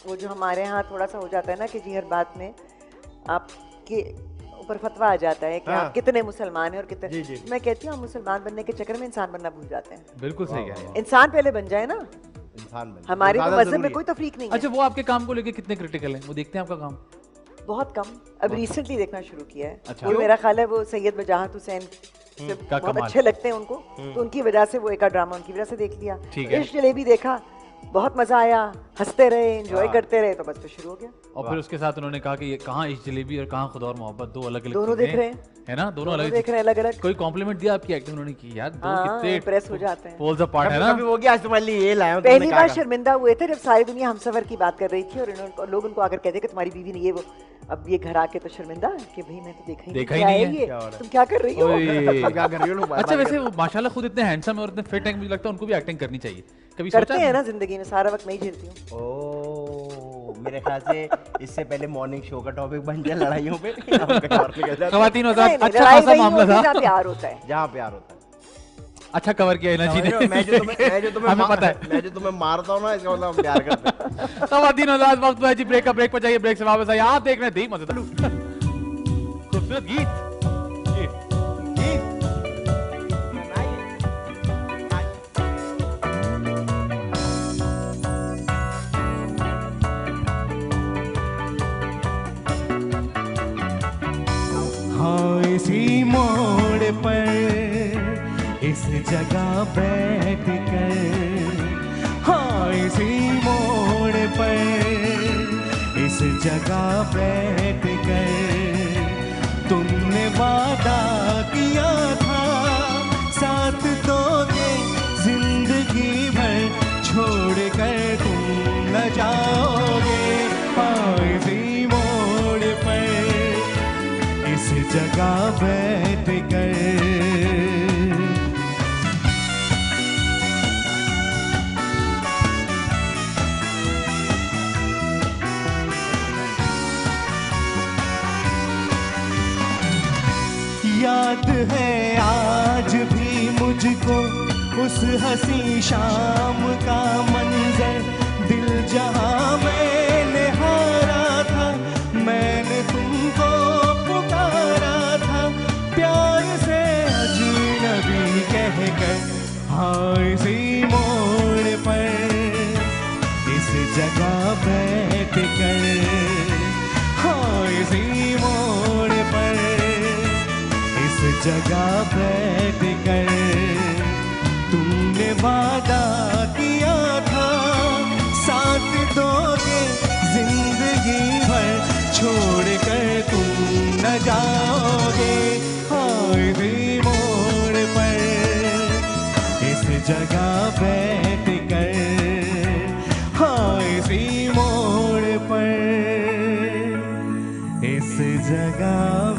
वो जो हमारे यहाँ थोड़ा सा हो जाता है ना कि जी हर बात में आपके ऊपर फतवा आ जाता है कि आप कितने मुसलमान हैं और कितने। मैं कहती हूँ मुसलमान बनने के चक्कर में इंसान बनना भूल जाते हैं। बिल्कुल सही कह रहे हैं। इंसान पहले बन जाए ना, इंसान बन। हमारे तो मजहब में कोई तफरीक नहीं है। अच्छा, वो आपके काम को लेके कितने क्रिटिकल हैं? वो देखते हैं आपका काम? बहुत कम, अब रिसेंटली देखना शुरू किया है। अच्छा। वो मेरा ख्याल है वो सैयद वजाहत हुसैन से बहुत अच्छे लगते हैं उनको, तो उनकी वजह से वो एक ड्रामा उनकी वजह से देख लिया। इश्क जलेबी देखा, बहुत मजा आया, हंसते रहे, एंजॉय करते रहे, तो बस तो शुरू हो गया। और फिर उसके साथ उन्होंने कहा कि ये कहाँ इश्क जलेबी और कहाँ खुदा और मोहब्बत, दो अलग अलग दोनों देख रहे हैं, है ना? दोनों अलग देख रहे हैं, अलग अलग। कोई कॉम्प्लीमेंट दिया आपकी एक्टिंग? उन्होंने की यार, दो कितने इंप्रेस हो जाते हैं। पोल्स अपार्ट है ना? कभी वो गया आज तुम्हारे लिए ये लाया हूं। पहली बार शर्मिंदा हुए थे जब सारी दुनिया हमसफर की बात कर रही थी और लोग उनको आकर कहते कि तुम्हारी बीवी ने ये वो, अब ये घर आके तो शर्मिंदा कि भाई मैं तो देखा ही नहीं है, तुम क्या कर रही हो? क्या कर रही हो? अच्छा, वैसे वो माशाल्लाह खुद इतने हैंडसम और इतने फिट हैं, मुझे लगता है उनको भी एक्टिंग करनी चाहिए। कभी करते हैं ना जिंदगी में, सारा वक्त मैं ही झेलती हूँ। ओह, मेरे ख्याल से इससे पहले मॉर्निंग शो का टॉपिक बन जाए लड़ाइयों पे। ख़वातीन और साथ अच्छा खासा मामला था, जहाँ प्यार होता है, जहाँ प्यार होता है। अच्छा कवर किया इना जी ने। मैं जो तुम्हें हमें पता है, मैं जो तुम्हें मारता हूँ ना, इसका मतलब हम प्यार करते हैं। ख़वातीन और साथ वक्त है जी ब्रेक का। ब्रेक पर जाइए, ब्रेक से वापस आइए। आप देख रहे हैं दी मजेदार खूबसूरत गीत। हाँ, इसी मोड़ पर इस जगह बैठ कर, हाँ इसी मोड़ पर इस जगह बैठ कर तुमने वादा किया था साथ दोगे जिंदगी भर, छोड़ कर तुम न जाओगे। हाँ, इसी मोड़ पर इस जगह बैठ कर। याद है आज भी मुझको उस हंसी शाम का मंजर, दिल जहां मैंने हारा था, मैंने तुमको पुकारा था प्यार से अजनबी कहकर। हाँ, इसी मोड़ पर इस जगह बैठ कर, हाँ इसी मोड़ पर इस जगह बैठ कर तुमने वादा किया था साथ दोगे जिंदगी भर, छोड़ कर तुम न जाओगे। हाँ, इसी मोड़ पर इस जगह बैठ कर, हाँ इसी मोड़ पर इस जगह